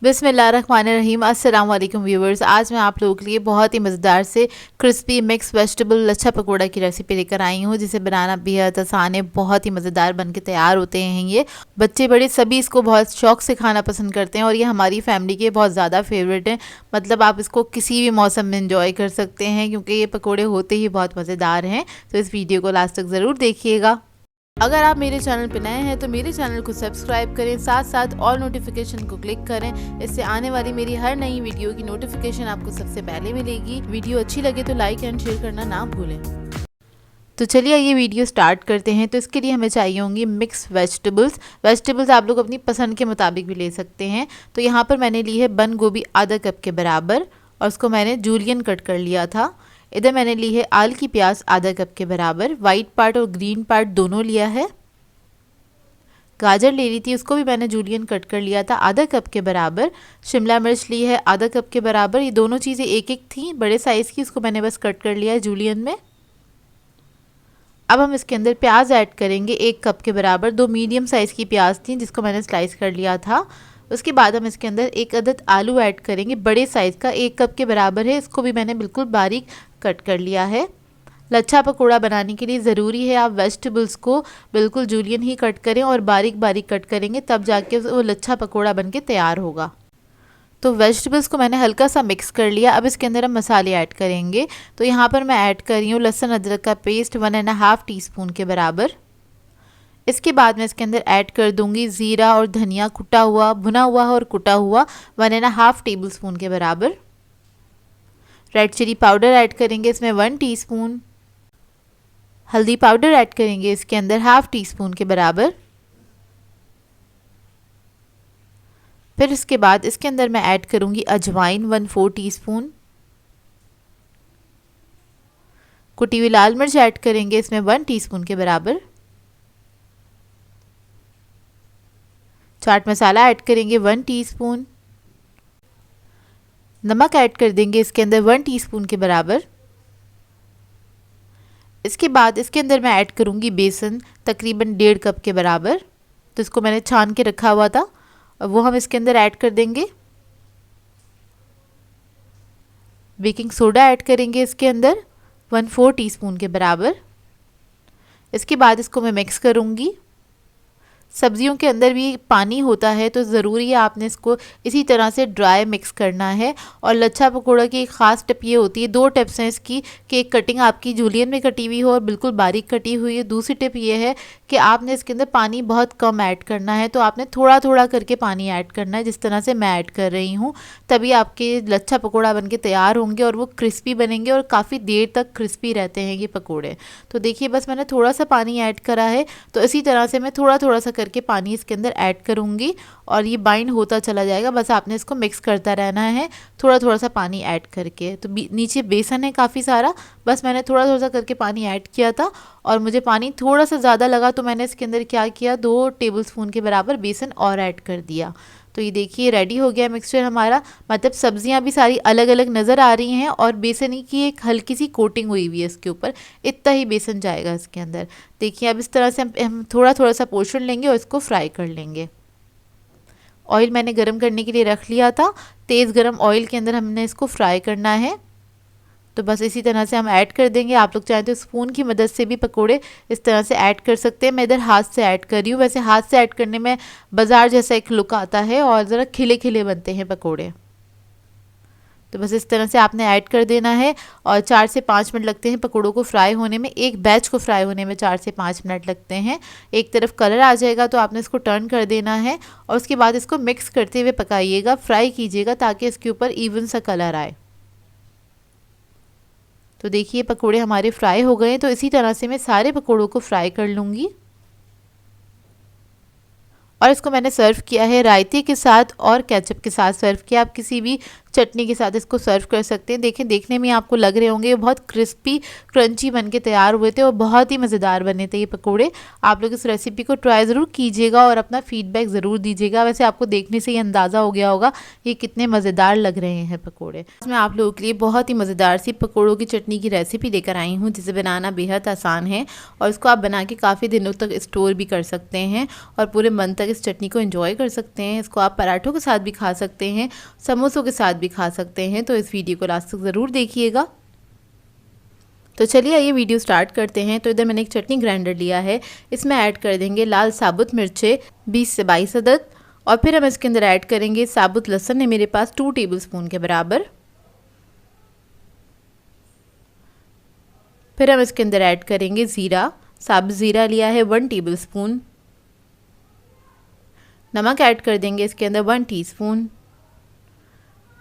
बिस्मिल्लाहिर्रहमानिर्रहीम। अस्सलाम वालेकुम व्यूवर्स। आज मैं आप लोगों के लिए बहुत ही मज़ेदार से क्रिस्पी मिक्स वेजिटेबल लच्छा पकोड़ा की रेसिपी लेकर आई हूँ, जिसे बनाना बेहद आसान है। बहुत ही मज़ेदार बन के तैयार होते हैं ये। बच्चे बड़े सभी इसको बहुत शौक से खाना पसंद करते हैं और ये हमारी फैमिली के बहुत ज़्यादा फेवरेट हैं। मतलब आप इसको किसी भी मौसम में इंजॉय कर सकते हैं, क्योंकि ये पकौड़े होते ही बहुत मज़ेदार हैं। तो इस वीडियो को लास्ट तक ज़रूर देखिएगा। अगर आप मेरे चैनल पर नए हैं तो मेरे चैनल को सब्सक्राइब करें, साथ साथ ऑल नोटिफिकेशन को क्लिक करें। इससे आने वाली मेरी हर नई वीडियो की नोटिफिकेशन आपको सबसे पहले मिलेगी। वीडियो अच्छी लगे तो लाइक एंड शेयर करना ना भूलें। तो चलिए ये वीडियो स्टार्ट करते हैं। तो इसके लिए हमें चाहिए होंगी मिक्स वेजिटेबल्स आप लोग अपनी पसंद के मुताबिक भी ले सकते हैं। तो यहाँ पर मैंने ली है बंद गोभी आधा कप के बराबर, और उसको मैंने जूलियन कट कर लिया था। इधर मैंने ली है आल की प्याज आधा कप के बराबर, वाइट पार्ट और ग्रीन पार्ट दोनों लिया है। गाजर ले ली थी, उसको भी मैंने जूलियन कट कर लिया था आधा कप के बराबर। शिमला मिर्च ली है आधा कप के बराबर। ये दोनों चीज़ें एक एक थी बड़े साइज़ की, उसको मैंने बस कट कर लिया है जूलियन में। अब हम इसके अंदर प्याज ऐड करेंगे 1 कप के बराबर। 2 मीडियम साइज़ की प्याज थी जिसको मैंने स्लाइस कर लिया था। उसके बाद हम इसके अंदर 1 अदद आलू ऐड करेंगे, बड़े साइज़ का 1 कप के बराबर है। इसको भी मैंने बिल्कुल बारीक कट कर लिया है। लच्छा पकोड़ा बनाने के लिए ज़रूरी है आप वेजिटेबल्स को बिल्कुल जूलियन ही कट करें और बारीक बारीक कट करेंगे, तब जाके वो लच्छा पकोड़ा बन के तैयार होगा। तो वेजिटेबल्स को मैंने हल्का सा मिक्स कर लिया। अब इसके अंदर हम मसाले ऐड करेंगे। तो यहाँ पर मैं ऐड कर रही हूँ लहसुन अदरक का पेस्ट 1.5 टीस्पून के बराबर। इसके बाद मैं इसके अंदर ऐड कर दूंगी ज़ीरा और धनिया कुटा हुआ, भुना हुआ और कुटा हुआ 1.5 टेबल स्पून के बराबर। रेड चिली पाउडर ऐड करेंगे इसमें 1 टीस्पून। हल्दी पाउडर ऐड करेंगे इसके अंदर 1/2 टीस्पून के बराबर। फिर इसके बाद इसके अंदर मैं ऐड करूंगी अजवाइन 1/4 टीस्पून। कुटी हुई लाल मिर्च ऐड करेंगे इसमें 1 टीस्पून के बराबर। चाट मसाला ऐड करेंगे 1 टीस्पून। नमक ऐड कर देंगे इसके अंदर 1 टीस्पून के बराबर। इसके बाद इसके अंदर मैं ऐड करूंगी बेसन तकरीबन 1.5 कप के बराबर। तो इसको मैंने छान के रखा हुआ था, वो हम इसके अंदर ऐड कर देंगे। बेकिंग सोडा ऐड करेंगे इसके अंदर 1/4 टीस्पून के बराबर। इसके बाद इसको मैं मिक्स करूंगी। सब्जियों के अंदर भी पानी होता है, तो ज़रूरी है आपने इसको इसी तरह से ड्राई मिक्स करना है। और लच्छा पकोड़ा की एक ख़ास टिप ये होती है, 2 टिप्स हैं इसकी, कि एक कटिंग आपकी जूलियन में कटी हुई हो और बिल्कुल बारीक कटी हुई है। दूसरी टिप ये है कि आपने इसके अंदर पानी बहुत कम ऐड करना है। तो आपने थोड़ा थोड़ा करके पानी ऐड करना है, जिस तरह से मैं ऐड कर रही हूँ। तभी आपके लच्छा पकोड़ा बन के तैयार होंगे और वो क्रिस्पी बनेंगे और काफ़ी देर तक क्रिस्पी रहते हैं ये पकोड़े। तो देखिए बस मैंने थोड़ा सा पानी ऐड करा है। तो इसी तरह से मैं थोड़ा थोड़ा सा करके पानी इसके अंदर ऐड करूंगी और ये बाइंड होता चला जाएगा। बस आपने इसको मिक्स करता रहना है थोड़ा थोड़ा सा पानी ऐड करके। तो नीचे बेसन है काफ़ी सारा, बस मैंने थोड़ा थोड़ा सा करके पानी ऐड किया था और मुझे पानी थोड़ा सा ज़्यादा लगा, तो मैंने इसके अंदर क्या किया, 2 टेबलस्पून के बराबर बेसन और ऐड कर दिया। तो ये देखिए रेडी हो गया मिक्सचर हमारा। मतलब सब्जियां भी सारी अलग अलग नज़र आ रही हैं और बेसन की एक हल्की सी कोटिंग हुई हुई है इसके ऊपर। इतना ही बेसन जाएगा इसके अंदर। देखिए अब इस तरह से हम थोड़ा थोड़ा सा पोर्शन लेंगे और इसको फ्राई कर लेंगे। ऑयल मैंने गरम करने के लिए रख लिया था। तेज़ गरम ऑयल के अंदर हमने इसको फ्राई करना है। तो बस इसी तरह से हम ऐड कर देंगे। आप लोग चाहें तो स्पून की मदद से भी पकोड़े इस तरह से ऐड कर सकते हैं। मैं इधर हाथ से ऐड कर रही हूँ। वैसे हाथ से ऐड करने में बाजार जैसा एक लुक आता है और ज़रा खिले खिले बनते हैं पकोड़े। तो बस इस तरह से आपने ऐड कर देना है और 4 से 5 मिनट लगते हैं पकोड़ों को फ्राई होने में। एक बैच को फ्राई होने में 4 से 5 मिनट लगते हैं। एक तरफ कलर आ जाएगा तो आपने इसको टर्न कर देना है और उसके बाद इसको मिक्स करते हुए पकाइएगा, फ्राई कीजिएगा ताकि इसके ऊपर इवन सा कलर आए। तो देखिए पकोड़े हमारे फ्राई हो गए हैं। तो इसी तरह से मैं सारे पकोड़ों को फ्राई कर लूँगी और इसको मैंने सर्व किया है रायते के साथ और केचप के साथ सर्व किया। आप किसी भी चटनी के साथ इसको सर्व कर सकते हैं। देखिए देखने में आपको लग रहे होंगे बहुत क्रिस्पी क्रंची बन के तैयार हुए थे और बहुत ही मज़ेदार बने थे ये पकोड़े। आप लोग इस रेसिपी को ट्राई ज़रूर कीजिएगा और अपना फीडबैक ज़रूर दीजिएगा। वैसे आपको देखने से ही अंदाज़ा हो गया होगा ये कितने मज़ेदार लग रहे हैं पकोड़े। मैं आप लोगों के लिए बहुत ही मज़ेदार सी पकोड़ों की चटनी की रेसिपी लेकर आई हूँ जिसे बनाना बेहद आसान है और इसको आप बना के काफ़ी दिनों तक स्टोर भी कर सकते हैं और पूरे मंथ तक इस चटनी को एंजॉय कर सकते हैं। इसको आप पराठों के साथ भी खा सकते हैं, समोसों के साथ भी खा सकते हैं। तो इस वीडियो को लास्ट तक ज़रूर देखिएगा। तो चलिए आइए वीडियो स्टार्ट करते हैं। तो इधर मैंने एक चटनी ग्राइंडर लिया है, इसमें ऐड कर देंगे लाल साबुत मिर्चें 20 से 22 अदद और फिर हम इसके अंदर ऐड करेंगे साबुत लहसुन है मेरे पास 2 टेबलस्पून के बराबर। फिर हम इसके अंदर ऐड करेंगे ज़ीरा, साबुत ज़ीरा लिया है 1 टेबलस्पून। नमक ऐड कर देंगे इसके अंदर 1 टीस्पून।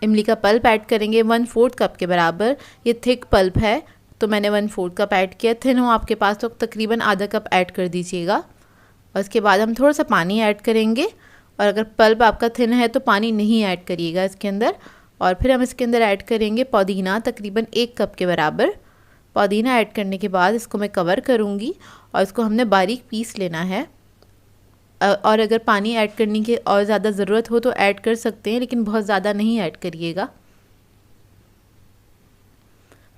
इमली का पल्प ऐड करेंगे 1/4 कप के बराबर। ये थिक पल्प है तो मैंने 1/4 कप ऐड किया। थिन हो आपके पास तो तकरीबन आधा कप ऐड कर दीजिएगा। और इसके बाद हम थोड़ा सा पानी ऐड करेंगे और अगर पल्प आपका थिन है तो पानी नहीं ऐड करिएगा इसके अंदर। और फिर हम इसके अंदर ऐड करेंगे पुदीना तकरीबन 1 कप के बराबर। पुदीना ऐड करने के बाद इसको मैं कवर करूँगी और इसको हमने बारीक पीस लेना है। और अगर पानी ऐड करने की और ज़्यादा ज़रूरत हो तो ऐड कर सकते हैं, लेकिन बहुत ज़्यादा नहीं ऐड करिएगा।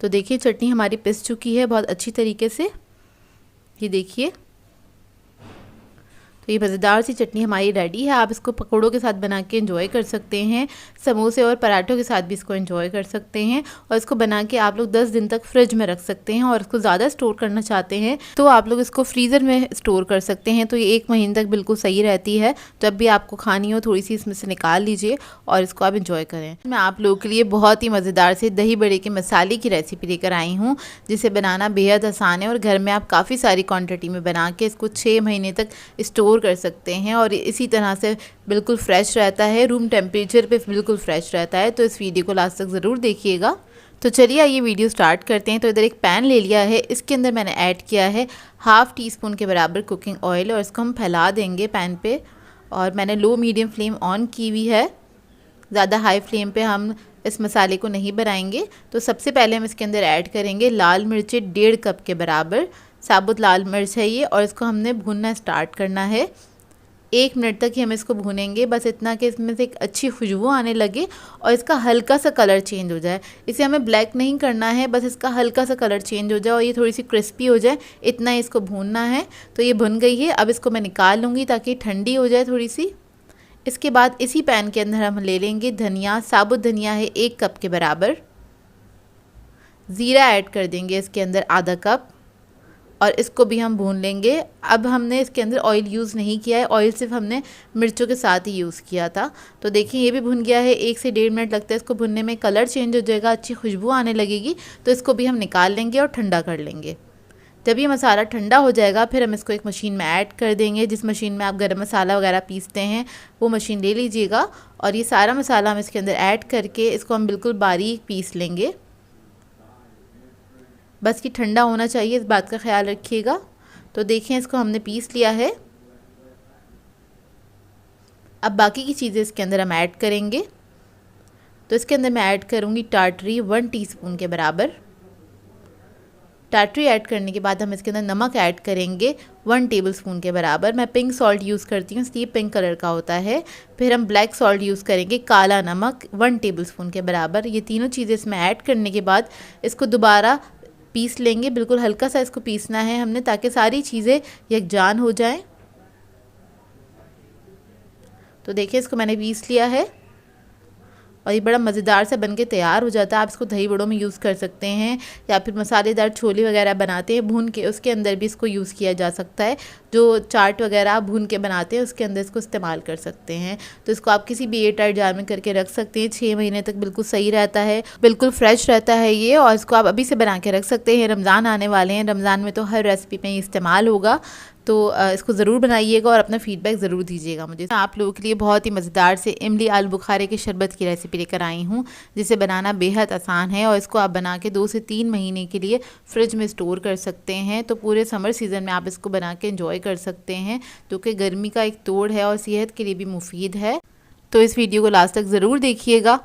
तो देखिए चटनी हमारी पिस चुकी है बहुत अच्छी तरीके से, ये देखिए। तो ये मज़ेदार सी चटनी हमारी रेडी है। आप इसको पकौड़ों के साथ बना के एंजॉय कर सकते हैं, समोसे और पराठों के साथ भी इसको एंजॉय कर सकते हैं। और इसको बना के आप लोग 10 दिन तक फ्रिज में रख सकते हैं और इसको ज़्यादा स्टोर करना चाहते हैं तो आप लोग इसको फ्रीज़र में स्टोर कर सकते हैं। तो ये 1 महीने तक बिल्कुल सही रहती है। जब भी आपको खानी हो थोड़ी सी इसमें से निकाल लीजिए और इसको आप इंजॉय करें। मैं आप लोगों के लिए बहुत ही मज़ेदार से दही बड़े के मसाले की रेसिपी लेकर आई हूँ जिसे बनाना बेहद आसान है और घर में आप काफ़ी सारी क्वान्टिटी में बना के इसको 6 महीने तक स्टोर कर सकते हैं और इसी तरह से बिल्कुल फ्रेश रहता है, रूम टेम्परेचर पे बिल्कुल फ्रेश रहता है। तो इस वीडियो को लास्ट तक ज़रूर देखिएगा। तो चलिए ये वीडियो स्टार्ट करते हैं। तो इधर एक पैन ले लिया है, इसके अंदर मैंने ऐड किया है 1/2 टीस्पून के बराबर कुकिंग ऑयल और इसको हम फैला देंगे पैन पे। और मैंने लो मीडियम फ्लेम ऑन की हुई है, ज़्यादा हाई फ्लेम पे हम इस मसाले को नहीं बनाएंगे। तो सबसे पहले हम इसके अंदर ऐड करेंगे लाल मिर्चें 1.5 कप के बराबर, साबुत लाल मिर्च है ये, और इसको हमने भूनना स्टार्ट करना है। 1 मिनट तक ही हम इसको भूनेंगे, बस इतना कि इसमें से एक अच्छी खुशबू आने लगे और इसका हल्का सा कलर चेंज हो जाए। इसे हमें ब्लैक नहीं करना है, बस इसका हल्का सा कलर चेंज हो जाए और ये थोड़ी सी क्रिस्पी हो जाए, इतना ही इसको भूनना है। तो ये भुन गई है, अब इसको मैं निकाल लूँगी ताकि ठंडी हो जाए थोड़ी सी। इसके बाद इसी पैन के अंदर हम ले लेंगे धनिया, साबुत धनिया है 1 कप के बराबर। ज़ीरा ऐड कर देंगे इसके अंदर आधा कप और इसको भी हम भून लेंगे। अब हमने इसके अंदर ऑयल यूज़ नहीं किया है, ऑयल सिर्फ हमने मिर्चों के साथ ही यूज़ किया था। तो देखिए ये भी भुन गया है, 1 से 1.5 मिनट लगता है इसको भुनने में, कलर चेंज हो जाएगा, अच्छी खुशबू आने लगेगी। तो इसको भी हम निकाल लेंगे और ठंडा कर लेंगे। जब ये मसाला ठंडा हो जाएगा फिर हम इसको एक मशीन में ऐड कर देंगे। जिस मशीन में आप गरम मसाला वगैरह पीसते हैं वो मशीन ले लीजिएगा और ये सारा मसाला हम इसके अंदर ऐड करके इसको हम बिल्कुल बारीक पीस लेंगे। बस कि ठंडा होना चाहिए, इस बात का ख्याल रखिएगा। तो देखें इसको हमने पीस लिया है। अब बाकी की चीज़ें इसके अंदर हम ऐड करेंगे। तो इसके अंदर मैं ऐड करूँगी टाटरी 1 टीस्पून के बराबर। टाटरी ऐड करने के बाद हम इसके अंदर नमक ऐड करेंगे 1 टेबलस्पून के बराबर। मैं पिंक सॉल्ट यूज़ करती हूँ इसलिए पिंक कलर का होता है। फिर हम ब्लैक सॉल्ट यूज़ करेंगे, काला नमक 1 टेबलस्पून के बराबर। ये तीनों चीज़ें इसमें ऐड करने के बाद इसको दोबारा पीस लेंगे। बिल्कुल हल्का सा इसको पीसना है हमने ताकि सारी चीज़ें यकजान हो जाएं। तो देखिए इसको मैंने पीस लिया है और ये बड़ा मज़ेदार सा बनके तैयार हो जाता है। आप इसको दही बड़ों में यूज़ कर सकते हैं या फिर मसालेदार छोले वगैरह बनाते हैं भून के, उसके अंदर भी इसको यूज़ किया जा सकता है। जो चाट वगैरह आप भून के बनाते हैं उसके अंदर इसको इस्तेमाल कर सकते हैं। तो इसको आप किसी भी एयरटाइट जार में करके रख सकते हैं, 6 महीने तक बिल्कुल सही रहता है, बिल्कुल फ्रेश रहता है ये। और इसको आप अभी से बना के रख सकते हैं। रमज़ान आने वाले हैं, रमज़ान में तो हर रेसिपी में इस्तेमाल होगा। तो इसको ज़रूर बनाइएगा और अपना फीडबैक ज़रूर दीजिएगा मुझे। आप लोगों के लिए बहुत ही मज़ेदार से इमली आलू बुखारे के शरबत की रेसिपी लेकर आई हूँ जिसे बनाना बेहद आसान है और इसको आप बना के 2 से 3 महीने के लिए फ्रिज में स्टोर कर सकते हैं। तो पूरे समर सीज़न में आप इसको बना के एंजॉय कर सकते हैं, जो कि गर्मी का एक तोड़ है और सेहत के लिए भी मुफीद है। तो इस वीडियो को लास्ट तक ज़रूर देखिएगा।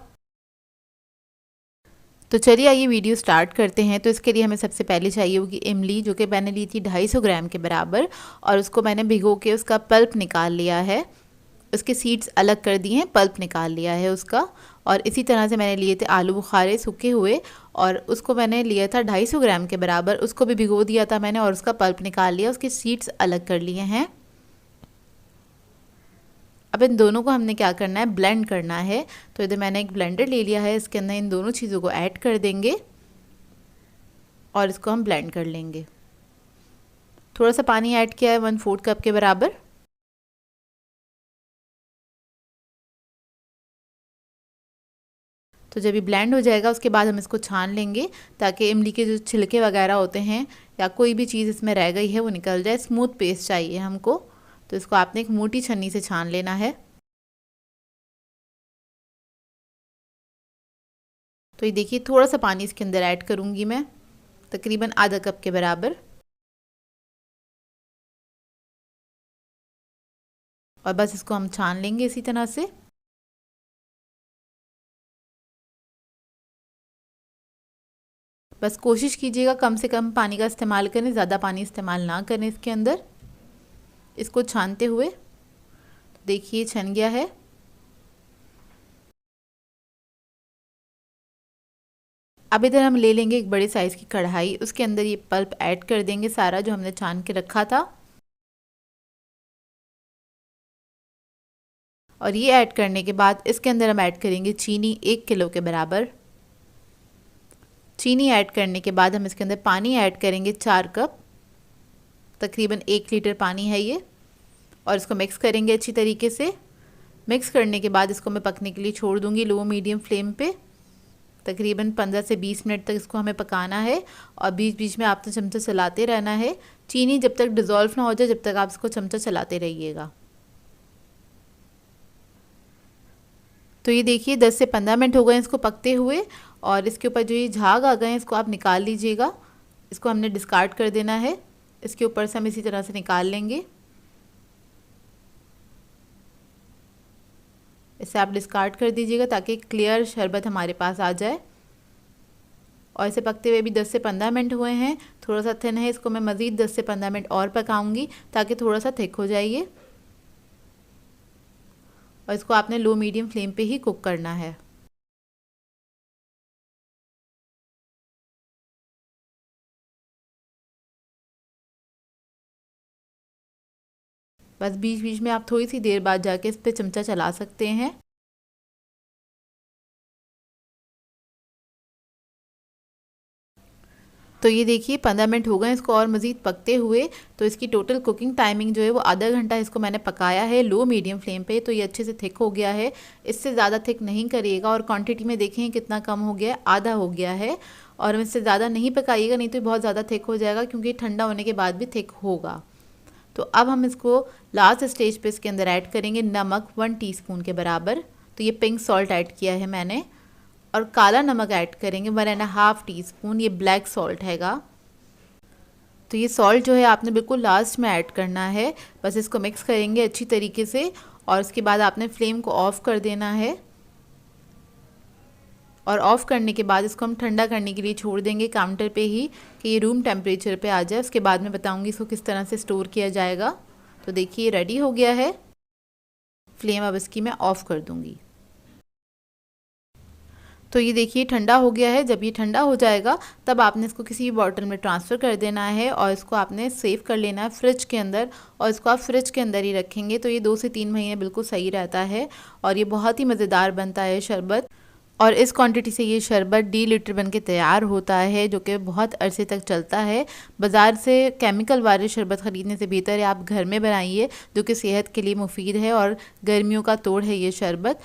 तो चलिए आइए वीडियो स्टार्ट करते हैं। तो इसके लिए हमें सबसे पहले चाहिए होगी इमली, जो कि मैंने ली थी 250 ग्राम के बराबर, और उसको मैंने भिगो के उसका पल्प निकाल लिया है। उसके सीड्स अलग कर दिए हैं, पल्प निकाल लिया है उसका। और इसी तरह से मैंने लिए थे आलू बुखारे सूखे हुए, और उसको मैंने लिया था 250 ग्राम के बराबर, उसको भी भिगो दिया था मैंने और उसका पल्प निकाल लिया, उसके सीड्स अलग कर लिए हैं। अब इन दोनों को हमने क्या करना है, ब्लेंड करना है। तो इधर मैंने एक ब्लेंडर ले लिया है, इसके अंदर इन दोनों चीज़ों को ऐड कर देंगे और इसको हम ब्लेंड कर लेंगे। थोड़ा सा पानी ऐड किया है 1/4 कप के बराबर। तो जब ये ब्लेंड हो जाएगा उसके बाद हम इसको छान लेंगे, ताकि इमली के जो छिलके वगैरह होते हैं या कोई भी चीज़ इसमें रह गई है वो निकल जाए। स्मूथ पेस्ट चाहिए हमको, तो इसको आपने एक मोटी छन्नी से छान लेना है। तो ये देखिए थोड़ा सा पानी इसके अंदर ऐड करूँगी मैं, तकरीबन आधा कप के बराबर, और बस इसको हम छान लेंगे इसी तरह से। बस कोशिश कीजिएगा कम से कम पानी का इस्तेमाल करें, ज़्यादा पानी इस्तेमाल ना करें इसके अंदर। इसको छानते हुए देखिए छन गया है। अब इधर हम ले लेंगे एक बड़े साइज़ की कढ़ाई, उसके अंदर ये पल्प ऐड कर देंगे सारा जो हमने छान के रखा था। और ये ऐड करने के बाद इसके अंदर हम ऐड करेंगे चीनी 1 किलो के बराबर। चीनी ऐड करने के बाद हम इसके अंदर पानी ऐड करेंगे 4 कप, तकरीबन 1 लीटर पानी है ये, और इसको मिक्स करेंगे अच्छी तरीके से। मिक्स करने के बाद इसको मैं पकने के लिए छोड़ दूंगी लो मीडियम फ्लेम पे। तकरीबन 15 से 20 मिनट तक इसको हमें पकाना है, और बीच बीच में आपको चमचा चलाते रहना है। चीनी जब तक डिज़ोल्व ना हो जाए, जब तक आप इसको चमचा चलाते रहिएगा। तो ये देखिए 10 से 15 मिनट हो गए इसको पकते हुए, और इसके ऊपर जो ये झाग आ गए हैं इसको आप निकाल लीजिएगा। इसको हमने डिस्कार्ड कर देना है, इसके ऊपर से हम इसी तरह से निकाल लेंगे। इसे आप डिस्कार्ड कर दीजिएगा ताकि क्लियर शरबत हमारे पास आ जाए। और इसे पकते हुए भी 10 से 15 मिनट हुए हैं। थोड़ा सा थिन है, इसको मैं मज़ीद 10 से 15 मिनट और पकाऊंगी ताकि थोड़ा सा थिक हो जाए ये। और इसको आपने लो मीडियम फ्लेम पे ही कुक करना है। बस बीच बीच में आप थोड़ी सी देर बाद जाके इस पे चमचा चला सकते हैं। तो ये देखिए 15 मिनट हो गए इसको और मज़ीद पकते हुए। तो इसकी टोटल कुकिंग टाइमिंग जो है वो आधा घंटा इसको मैंने पकाया है लो मीडियम फ्लेम पे। तो ये अच्छे से थिक हो गया है, इससे ज़्यादा थिक नहीं करिएगा। और क्वांटिटी में देखें कितना कम हो गया है, आधा हो गया है। और इससे ज़्यादा नहीं पकाइएगा, नहीं तो बहुत ज़्यादा थिक हो जाएगा, क्योंकि ठंडा होने के बाद भी थिक होगा। तो अब हम इसको लास्ट स्टेज पे इसके अंदर ऐड करेंगे नमक 1 टीस्पून के बराबर। तो ये पिंक सॉल्ट ऐड किया है मैंने, और काला नमक ऐड करेंगे 1.5 टीस्पून, ये ब्लैक सॉल्ट हैगा। तो ये सॉल्ट जो है आपने बिल्कुल लास्ट में ऐड करना है। बस इसको मिक्स करेंगे अच्छी तरीके से, और उसके बाद आपने फ्लेम को ऑफ़ कर देना है। और ऑफ़ करने के बाद इसको हम ठंडा करने के लिए छोड़ देंगे काउंटर पे ही, कि ये रूम टेम्परेचर पे आ जाए। उसके बाद मैं बताऊंगी इसको किस तरह से स्टोर किया जाएगा। तो देखिए रेडी हो गया है। फ्लेम अब इसकी मैं ऑफ़ कर दूंगी। तो ये देखिए ठंडा हो गया है। जब ये ठंडा हो जाएगा तब आपने इसको किसी भी बॉटल में ट्रांसफ़र कर देना है, और इसको आपने सेव कर लेना है फ्रिज के अंदर। और इसको आप फ्रिज के अंदर ही रखेंगे तो ये 2 से 3 महीने बिल्कुल सही रहता है, और ये बहुत ही मज़ेदार बनता है शरबत। और इस क्वांटिटी से ये शरबत 1.5 लीटर बन के तैयार होता है, जो कि बहुत अरसे तक चलता है। बाज़ार से केमिकल वाले शरबत ख़रीदने से बेहतर है आप घर में बनाइए, जो कि सेहत के लिए मुफीद है, और गर्मियों का तोड़ है ये शरबत।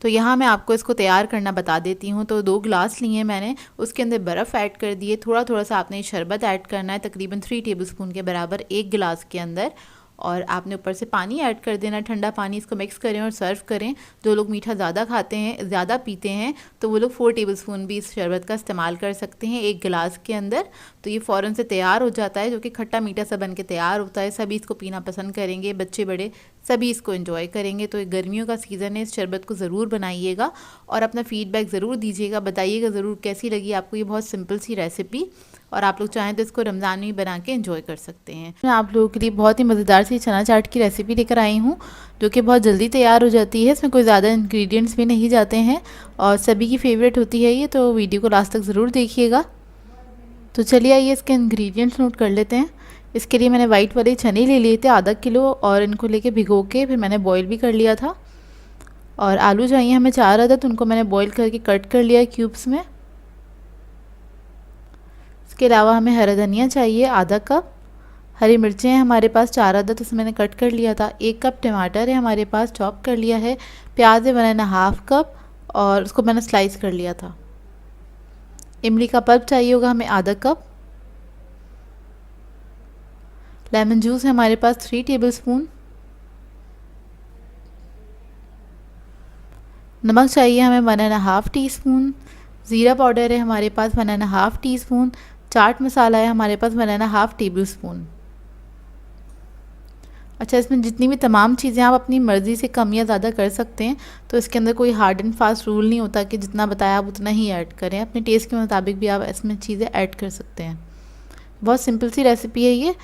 तो यहाँ मैं आपको इसको तैयार करना बता देती हूँ। तो 2 गिलास लिए मैंने, उसके अंदर बर्फ़ ऐड कर दिए, थोड़ा थोड़ा सा आपने शरबत ऐड करना है, तकरीबन 3 टेबलस्पून के बराबर 1 गिलास के अंदर। और आपने ऊपर से पानी ऐड कर देना, ठंडा पानी। इसको मिक्स करें और सर्व करें। जो लोग मीठा ज़्यादा खाते हैं, ज़्यादा पीते हैं, तो वो लोग 4 टेबलस्पून भी इस शरबत का इस्तेमाल कर सकते हैं एक गिलास के अंदर। तो ये फ़ौरन से तैयार हो जाता है, जो कि खट्टा मीठा सा बन के तैयार होता है। सभी इसको पीना पसंद करेंगे, बच्चे बड़े सभी इसको एंजॉय करेंगे। तो ये गर्मियों का सीज़न है, इस शरबत को ज़रूर बनाइएगा और अपना फीडबैक ज़रूर दीजिएगा, बताइएगा ज़रूर कैसी लगी आपको ये बहुत सिंपल सी रेसिपी। और आप लोग चाहें तो इसको रमज़ान में बना के एंजॉय कर सकते हैं। मैं आप लोगों के लिए बहुत ही मज़ेदार सी चना चाट की रेसिपी लेकर आई हूँ, जो कि बहुत जल्दी तैयार हो जाती है। इसमें कोई ज़्यादा इंग्रेडिएंट्स भी नहीं जाते हैं और सभी की फेवरेट होती है ये। तो वीडियो को लास्ट तक ज़रूर देखिएगा। तो चलिए आइए इसके इंग्रेडिएंट्स नोट कर लेते हैं। इसके लिए मैंने वाइट वाले चने ले लिए थे आधा किलो, और इनको लेके भिगो के फिर मैंने बॉईल भी कर लिया था। और आलू चाहिए हमें 4 अदद, उनको मैंने बॉईल करके कट कर लिया क्यूब्स में। इसके अलावा हमें हरा धनिया चाहिए आधा कप। हरी मिर्चें हैं हमारे पास 4 अदद, उसमें मैंने कट कर लिया था। 1 कप टमाटर है हमारे पास, चॉप कर लिया है। प्याज है 1.5 कप और उसको मैंने स्लाइस कर लिया था। इमली का पल्प चाहिए होगा हमें आधा कप। लेमन जूस है हमारे पास 3 टेबलस्पून। नमक चाहिए हमें 1.5 टीस्पून। ज़ीरा पाउडर है हमारे पास 1.5 टीस्पून। चाट मसाला है हमारे पास 1.5 टेबलस्पून। अच्छा, इसमें जितनी भी तमाम चीज़ें आप अपनी मर्ज़ी से कम या ज़्यादा कर सकते हैं। तो इसके अंदर कोई हार्ड एंड फास्ट रूल नहीं होता कि जितना बताया आप उतना ही ऐड करें। अपने टेस्ट के मुताबिक भी आप इसमें चीज़ें ऐड कर सकते हैं। बहुत सिंपल सी रेसिपी है ये।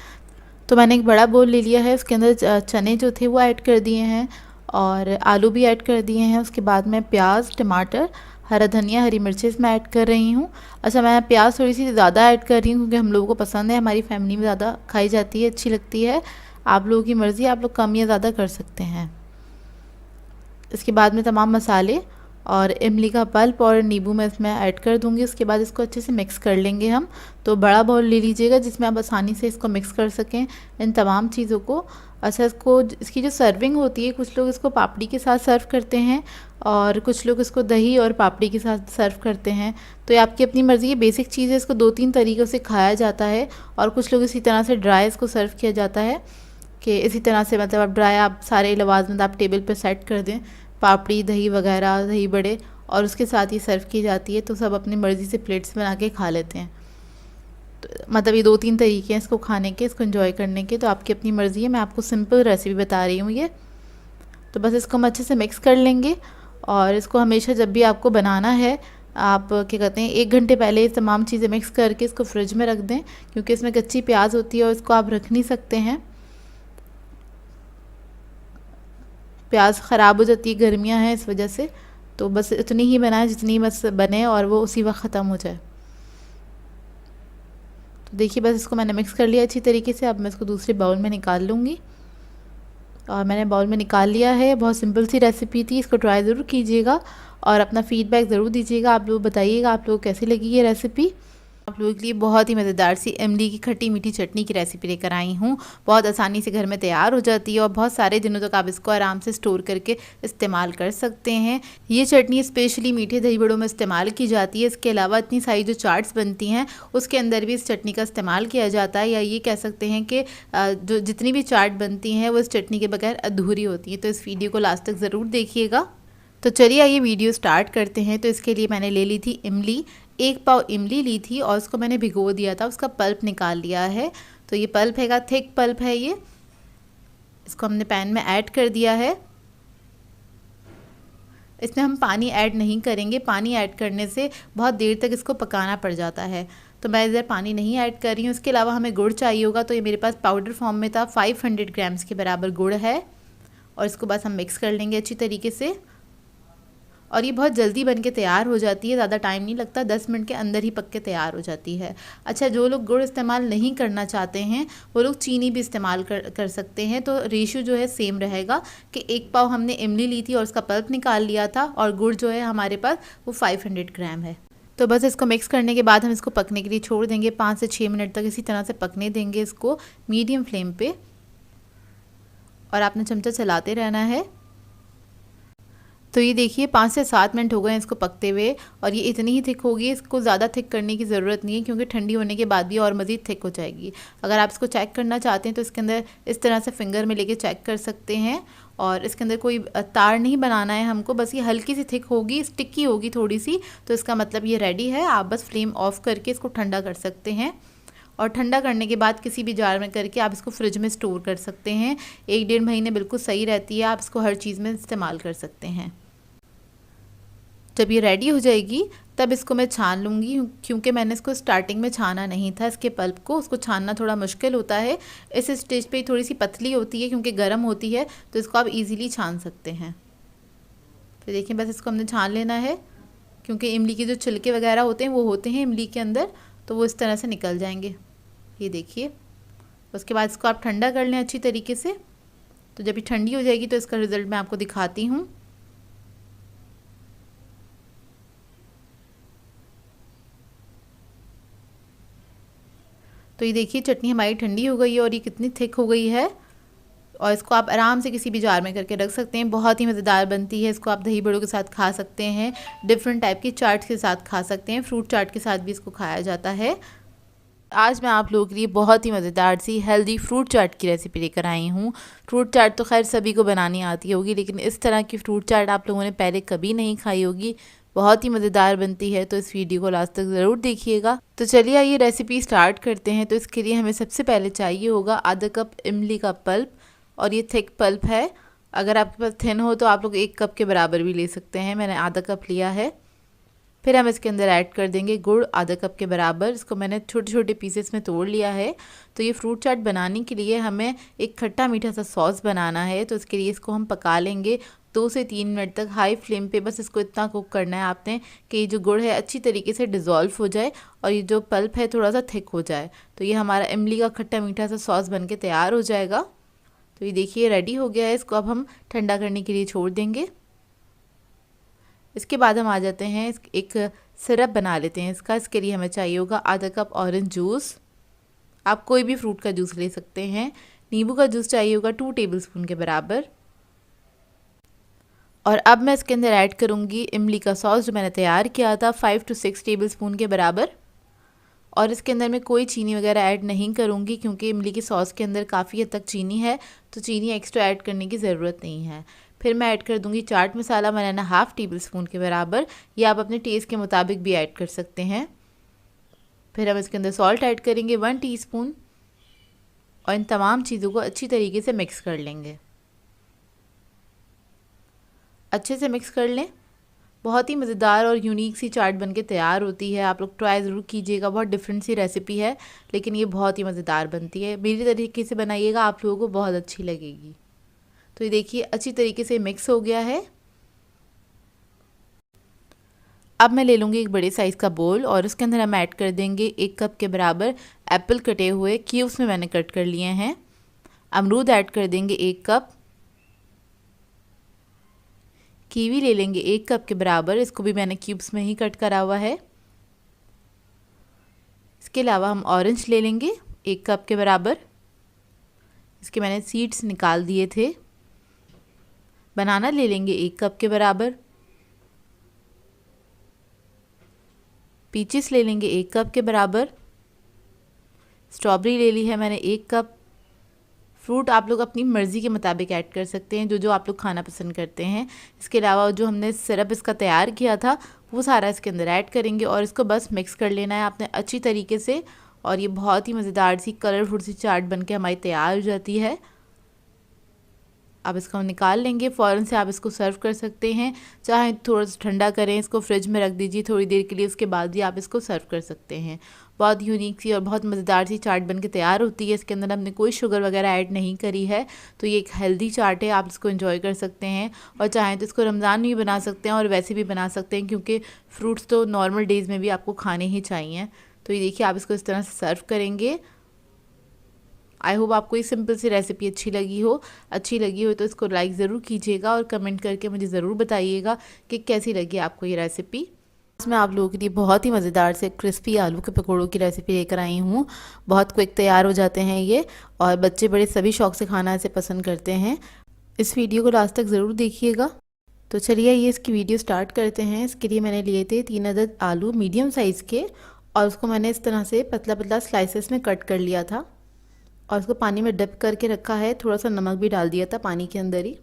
तो मैंने एक बड़ा बोल ले लिया है, उसके अंदर चने जो थे वो ऐड कर दिए हैं और आलू भी ऐड कर दिए हैं। उसके बाद मैं प्याज, टमाटर, हरा धनिया, हरी मिर्चें इसमें ऐड कर रही हूँ। अच्छा, मैं प्याज थोड़ी सी ज़्यादा ऐड कर रही हूँ क्योंकि हम लोगों को पसंद है, हमारी फैमिली में ज़्यादा खाई जाती है, अच्छी लगती है। आप लोगों की मर्ज़ी, आप लोग कम या ज़्यादा कर सकते हैं। इसके बाद में तमाम मसाले और इमली का पल्प और नींबू मैं इसमें ऐड कर दूंगी। उसके बाद इसको अच्छे से मिक्स कर लेंगे हम। तो बड़ा बाउल ले लीजिएगा जिसमें आप आसानी से इसको मिक्स कर सकें इन तमाम चीज़ों को। अच्छा, इसकी जो सर्विंग होती है, कुछ लोग इसको पापड़ी के साथ सर्व करते हैं और कुछ लोग इसको दही और पापड़ी के साथ सर्व करते हैं। तो ये आपकी अपनी मर्ज़ी है। बेसिक चीज़ है, इसको 2-3 तरीक़ों से खाया जाता है और कुछ लोग इसी तरह से ड्राई इसको सर्व किया जाता है कि इसी तरह से, मतलब आप ड्राई आप सारे लवाजमत आप टेबल पर सेट कर दें, पापड़ी, दही वगैरह, दही बड़े, और उसके साथ ही सर्व की जाती है। तो सब अपनी मर्ज़ी से प्लेट्स बना के खा लेते हैं। तो मतलब ये 2-3 तरीके हैं इसको खाने के, इसको एंजॉय करने के। तो आपकी अपनी मर्ज़ी है, मैं आपको सिंपल रेसिपी बता रही हूँ ये। तो बस इसको हम अच्छे से मिक्स कर लेंगे और इसको हमेशा जब भी आपको बनाना है, आप क्या कहते हैं 1 घंटे पहले ये तमाम चीज़ें मिक्स करके इसको फ्रिज में रख दें, क्योंकि इसमें कच्ची प्याज होती है और इसको आप रख नहीं सकते हैं। प्याज ख़राब हो जाती है, गर्मियाँ हैं इस वजह से। तो बस इतनी ही बनाएं जितनी बस बने और वो उसी वक्त ख़त्म हो जाए। तो देखिए बस इसको मैंने मिक्स कर लिया अच्छी तरीके से। अब मैं इसको दूसरे बाउल में निकाल लूँगी और मैंने बाउल में निकाल लिया है। बहुत सिंपल सी रेसिपी थी, इसको ट्राई ज़रूर कीजिएगा और अपना फ़ीडबैक ज़रूर दीजिएगा। आप लोग बताइएगा आप लोग कैसी लगी ये रेसिपी। आप लोगों के लिए बहुत ही मज़ेदार सी इमली की खट्टी मीठी चटनी की रेसिपी लेकर आई हूँ। बहुत आसानी से घर में तैयार हो जाती है और बहुत सारे दिनों तक आप इसको आराम से स्टोर करके इस्तेमाल कर सकते हैं। ये चटनी स्पेशली मीठे दही बड़ों में इस्तेमाल की जाती है। इसके अलावा इतनी सारी जो चाट्स बनती हैं उसके अंदर भी इस चटनी का इस्तेमाल किया जाता है, या ये कह सकते हैं कि जो जितनी भी चाट बनती हैं वो इस चटनी के बगैर अधूरी होती है। तो इस वीडियो को लास्ट तक ज़रूर देखिएगा। तो चलिए आइए वीडियो स्टार्ट करते हैं। तो इसके लिए मैंने ले ली थी इमली, 1 पाव इमली ली थी और उसको मैंने भिगो दिया था, उसका पल्प निकाल लिया है। तो ये पल्प हैगा, थिक पल्प है ये। इसको हमने पैन में ऐड कर दिया है। इसमें हम पानी ऐड नहीं करेंगे, पानी ऐड करने से बहुत देर तक इसको पकाना पड़ जाता है। तो मैं इधर पानी नहीं ऐड कर रही हूँ। इसके अलावा हमें गुड़ चाहिए होगा, तो ये मेरे पास पाउडर फॉर्म में था, 500 ग्राम्स के बराबर गुड़ है। और इसको बस हम मिक्स कर लेंगे अच्छी तरीके से। और ये बहुत जल्दी बन के तैयार हो जाती है, ज़्यादा टाइम नहीं लगता, 10 मिनट के अंदर ही पक के तैयार हो जाती है। अच्छा, जो लोग गुड़ इस्तेमाल नहीं करना चाहते हैं वो लोग चीनी भी इस्तेमाल कर सकते हैं। तो रेशो जो है सेम रहेगा कि 1 पाव हमने इमली ली थी और उसका पल्प निकाल लिया था, और गुड़ जो है हमारे पास वो 500 ग्राम है। तो बस इसको मिक्स करने के बाद हम इसको पकने के लिए छोड़ देंगे। 5 से 6 मिनट तक इसी तरह से पकने देंगे इसको मीडियम फ्लेम पे, और आपने चमचा चलाते रहना है। तो ये देखिए 5 से 7 मिनट हो गए हैं इसको पकते हुए और ये इतनी ही थिक होगी, इसको ज़्यादा थिक करने की ज़रूरत नहीं है क्योंकि ठंडी होने के बाद भी और मज़ीद थिक हो जाएगी। अगर आप इसको चेक करना चाहते हैं तो इसके अंदर इस तरह से फिंगर में लेके चेक कर सकते हैं और इसके अंदर कोई तार नहीं बनाना है हमको, बस ये हल्की सी थिक होगी, स्टिकी होगी थोड़ी सी, तो इसका मतलब ये रेडी है। आप बस फ्लेम ऑफ करके इसको ठंडा कर सकते हैं और ठंडा करने के बाद किसी भी जार में करके आप इसको फ्रिज में स्टोर कर सकते हैं। 1-1.5 महीने बिल्कुल सही रहती है, आप इसको हर चीज़ में इस्तेमाल कर सकते हैं। जब ये रेडी हो जाएगी तब इसको मैं छान लूँगी क्योंकि मैंने इसको स्टार्टिंग में छाना नहीं था, इसके पल्प को, उसको छानना थोड़ा मुश्किल होता है। इस स्टेज पे थोड़ी सी पतली होती है क्योंकि गर्म होती है, तो इसको आप इजीली छान सकते हैं। तो देखिए बस इसको हमने छान लेना है क्योंकि इमली के जो छिलके वगैरह होते हैं वो होते हैं इमली के अंदर, तो वो इस तरह से निकल जाएंगे। ये देखिए, उसके बाद इसको आप ठंडा कर लें अच्छी तरीके से। तो जब ये ठंडी हो जाएगी तो इसका रिज़ल्ट मैं आपको दिखाती हूँ। तो ये देखिए चटनी हमारी ठंडी हो गई है और ये कितनी थिक हो गई है और इसको आप आराम से किसी भी जार में करके रख सकते हैं। बहुत ही मज़ेदार बनती है। इसको आप दही बड़ों के साथ खा सकते हैं, डिफरेंट टाइप की चाट्स के साथ खा सकते हैं, फ्रूट चाट के साथ भी इसको खाया जाता है। आज मैं आप लोगों के लिए बहुत ही मज़ेदार सी हेल्दी फ्रूट चाट की रेसिपी लेकर आई हूँ। फ्रूट चाट तो खैर सभी को बनानी आती होगी, लेकिन इस तरह की फ्रूट चाट आप लोगों ने पहले कभी नहीं खाई होगी। बहुत ही मज़ेदार बनती है, तो इस वीडियो को लास्ट तक ज़रूर देखिएगा। तो चलिए आइए रेसिपी स्टार्ट करते हैं। तो इसके लिए हमें सबसे पहले चाहिए होगा आधा कप इमली का पल्प और ये थिक पल्प है। अगर आपके पास थिन हो तो आप लोग 1 कप के बराबर भी ले सकते हैं, मैंने आधा कप लिया है। फिर हम इसके अंदर ऐड कर देंगे गुड़ आधा कप के बराबर। इसको मैंने छोटे छोटे पीसेस में तोड़ लिया है। तो ये फ्रूट चाट बनाने के लिए हमें एक खट्टा मीठा सा सॉस बनाना है, तो इसके लिए इसको हम पका लेंगे 2 से 3 मिनट तक हाई फ्लेम पे। बस इसको इतना कुक करना है आपने कि ये जो गुड़ है अच्छी तरीके से डिज़ोल्व हो जाए और ये जो पल्प है थोड़ा सा थिक हो जाए। तो ये हमारा इमली का खट्टा मीठा सा सॉस बन के तैयार हो जाएगा। तो ये देखिए रेडी हो गया है। इसको अब हम ठंडा करने के लिए छोड़ देंगे। इसके बाद हम आ जाते हैं एक सिरप बना लेते हैं इसका। इसके लिए हमें चाहिए होगा आधा कप ऑरेंज जूस। आप कोई भी फ्रूट का जूस ले सकते हैं। नींबू का जूस चाहिए होगा 2 टेबलस्पून के बराबर। और अब मैं इसके अंदर ऐड करूँगी इमली का सॉस जो मैंने तैयार किया था 5 से 6 टेबलस्पून के बराबर। और इसके अंदर मैं कोई चीनी वगैरह ऐड नहीं करूँगी क्योंकि इमली की सॉस के अंदर काफ़ी हद तक चीनी है, तो चीनी एक्स्ट्रा ऐड करने की ज़रूरत नहीं है। फिर मैं ऐड कर दूँगी चाट मसाला, मैंने 1/2 टेबलस्पून के बराबर, या आप अपने टेस्ट के मुताबिक भी ऐड कर सकते हैं। फिर हम इसके अंदर सॉल्ट ऐड करेंगे 1 टीस्पून और इन तमाम चीज़ों को अच्छी तरीके से मिक्स कर लेंगे। अच्छे से मिक्स कर लें। बहुत ही मज़ेदार और यूनिक सी चाट बनके तैयार होती है। आप लोग ट्राई ज़रूर कीजिएगा। बहुत डिफरेंट सी रेसिपी है, लेकिन ये बहुत ही मज़ेदार बनती है। मेरी तरीके से बनाइएगा, आप लोगों को बहुत अच्छी लगेगी। तो ये देखिए अच्छी तरीके से मिक्स हो गया है। अब मैं ले लूँगी एक बड़े साइज़ का बोल और इसके अंदर हम ऐड कर देंगे 1 कप के बराबर एप्पल कटे हुए, क्यूब्स में मैंने कट कर लिए हैं। अमरूद ऐड कर देंगे 1 कप। कीवी ले लेंगे 1 कप के बराबर, इसको भी मैंने क्यूब्स में ही कट करा हुआ है। इसके अलावा हम ऑरेंज ले लेंगे 1 कप के बराबर, इसके मैंने सीड्स निकाल दिए थे। बनाना ले लेंगे 1 कप के बराबर। पीचेस ले लेंगे 1 कप के बराबर। स्ट्रॉबेरी ले ली है मैंने 1 कप। फ्रूट आप लोग अपनी मर्ज़ी के मुताबिक ऐड कर सकते हैं, जो जो आप लोग खाना पसंद करते हैं। इसके अलावा जो हमने सिरप इसका तैयार किया था वो सारा इसके अंदर ऐड करेंगे और इसको बस मिक्स कर लेना है आपने अच्छी तरीके से। और ये बहुत ही मज़ेदार सी कलरफुल सी चाट बनके हमारी तैयार हो जाती है। अब इसको हम निकाल लेंगे। फ़ौरन से आप इसको सर्व कर सकते हैं, चाहे थोड़ा सा ठंडा करें, इसको फ्रिज में रख दीजिए थोड़ी देर के लिए, उसके बाद भी आप इसको सर्व कर सकते हैं। बहुत यूनिक सी और बहुत मज़ेदार सी चाट बनके तैयार होती है। इसके अंदर हमने कोई शुगर वगैरह ऐड नहीं करी है, तो ये एक हेल्दी चाट है। आप इसको एंजॉय कर सकते हैं और चाहें तो इसको रमज़ान में भी बना सकते हैं और वैसे भी बना सकते हैं, क्योंकि फ्रूट्स तो नॉर्मल डेज़ में भी आपको खाने ही चाहिए। तो ये देखिए आप इसको इस तरह से सर्व करेंगे। आई होप आपको ये सिंपल सी रेसिपी अच्छी लगी हो तो इसको लाइक ज़रूर कीजिएगा और कमेंट करके मुझे ज़रूर बताइएगा कि कैसी लगी आपको ये रेसिपी। इसमें आप लोगों के लिए बहुत ही मज़ेदार से क्रिस्पी आलू के पकौड़ों की रेसिपी लेकर आई हूँ। बहुत क्विक तैयार हो जाते हैं ये, और बच्चे बड़े सभी शौक से खाना इसे पसंद करते हैं। इस वीडियो को लास्ट तक ज़रूर देखिएगा। तो चलिए ये इसकी वीडियो स्टार्ट करते हैं। इसके लिए मैंने लिए थे 3 अदद आलू मीडियम साइज़ के, और उसको मैंने इस तरह से पतला पतला स्लाइसेस में कट कर लिया था और उसको पानी में डिप करके रखा है। थोड़ा सा नमक भी डाल दिया था पानी के अंदर ही।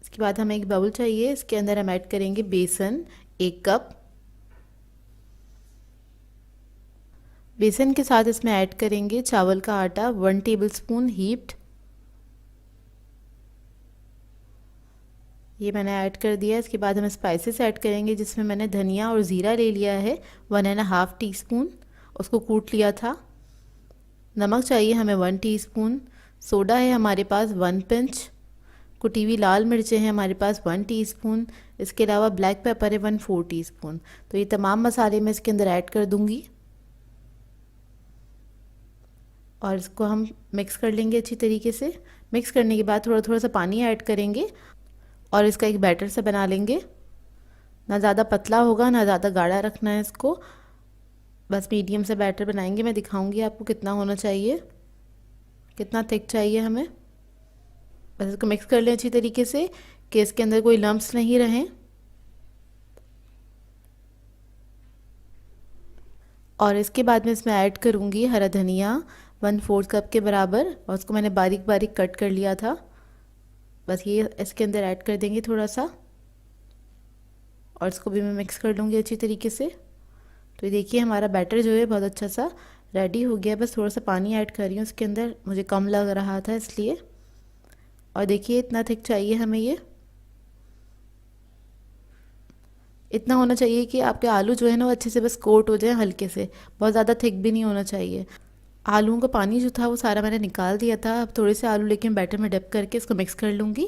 इसके बाद हमें एक बाउल चाहिए, इसके अंदर हम ऐड करेंगे बेसन 1 कप। बेसन के साथ इसमें ऐड करेंगे चावल का आटा 1 टेबलस्पून हीप्ड। ये मैंने ऐड कर दिया। इसके बाद हम स्पाइसेस ऐड करेंगे, जिसमें मैंने धनिया और ज़ीरा ले लिया है 1.5 टीस्पून, उसको कूट लिया था। नमक चाहिए हमें 1 टीस्पून। सोडा है हमारे पास 1 पिंच। कुटी हुई लाल मिर्चें हैं हमारे पास 1 टीस्पून। इसके अलावा ब्लैक पेपर है 1/4 टीस्पून। तो ये तमाम मसाले मैं इसके अंदर ऐड कर दूंगी और इसको हम मिक्स कर लेंगे अच्छी तरीके से। मिक्स करने के बाद थोड़ा थोड़ा सा पानी ऐड करेंगे और इसका एक बैटर सा बना लेंगे। ना ज़्यादा पतला होगा ना ज़्यादा गाढ़ा रखना है इसको, बस मीडियम से बैटर बनाएंगे। मैं दिखाऊंगी आपको कितना होना चाहिए, कितना थिक चाहिए हमें। बस इसको मिक्स कर लें अच्छी तरीके से कि इसके अंदर कोई लम्प्स नहीं रहें। और इसके बाद मैं इसमें ऐड करूँगी हरा धनिया 1/4 कप के बराबर, और उसको मैंने बारीक बारीक कट कर लिया था। बस ये इसके अंदर ऐड कर देंगे थोड़ा सा, और इसको भी मैं मिक्स कर लूँगी अच्छी तरीके से। तो ये देखिए हमारा बैटर जो है बहुत अच्छा सा रेडी हो गया। बस थोड़ा सा पानी ऐड कर रही हूँ इसके अंदर, मुझे कम लग रहा था इसलिए। और देखिए इतना थिक चाहिए हमें, ये इतना होना चाहिए कि आपके आलू जो है ना वो अच्छे से बस कोट हो जाए हल्के से, बहुत ज़्यादा थिक भी नहीं होना चाहिए। आलूओं का पानी जो था वो सारा मैंने निकाल दिया था। अब थोड़े से आलू लेके बैटर में डिप करके इसको मिक्स कर लूँगी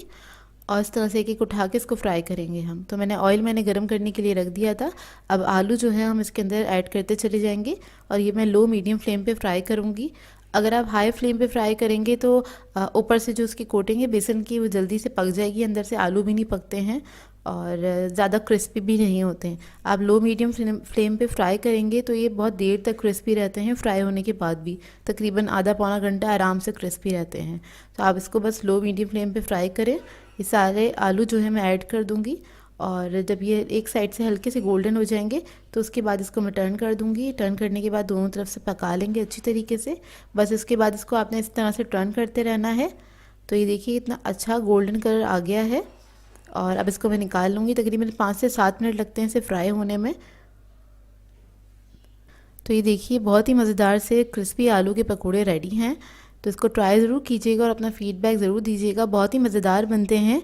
और इस तरह से एक एक उठा के इसको फ्राई करेंगे हम। तो मैंने गर्म करने के लिए रख दिया था। अब आलू जो है हम इसके अंदर ऐड करते चले जाएंगे और ये मैं लो मीडियम फ्लेम पे फ्राई करूँगी। अगर आप हाई फ्लेम पे फ्राई करेंगे तो ऊपर से जो उसकी कोटिंग है बेसन की वो जल्दी से पक जाएगी, अंदर से आलू भी नहीं पकते हैं और ज़्यादा क्रिस्पी भी नहीं होते हैं। आप लो मीडियम फ्लेम पे फ्राई करेंगे तो ये बहुत देर तक क्रिस्पी रहते हैं, फ्राई होने के बाद भी तकरीबन आधा पौना घंटा आराम से क्रिस्पी रहते हैं। तो आप इसको बस लो मीडियम फ्लेम पे फ्राई करें। ये सारे आलू जो है मैं ऐड कर दूँगी और जब ये एक साइड से हल्के से गोल्डन हो जाएंगे तो उसके बाद इसको मैं टर्न कर दूँगी। टर्न करने के बाद दोनों तरफ से पका लेंगे अच्छी तरीके से। बस इसके बाद इसको आपने इस तरह से टर्न करते रहना है। तो ये देखिए इतना अच्छा गोल्डन कलर आ गया है और अब इसको मैं निकाल लूँगी। तकरीबन 5 से 7 मिनट लगते हैं इसे फ्राई होने में। तो ये देखिए बहुत ही मज़ेदार से क्रिस्पी आलू के पकोड़े रेडी हैं। तो इसको ट्राई ज़रूर कीजिएगा और अपना फीडबैक ज़रूर दीजिएगा। बहुत ही मज़ेदार बनते हैं,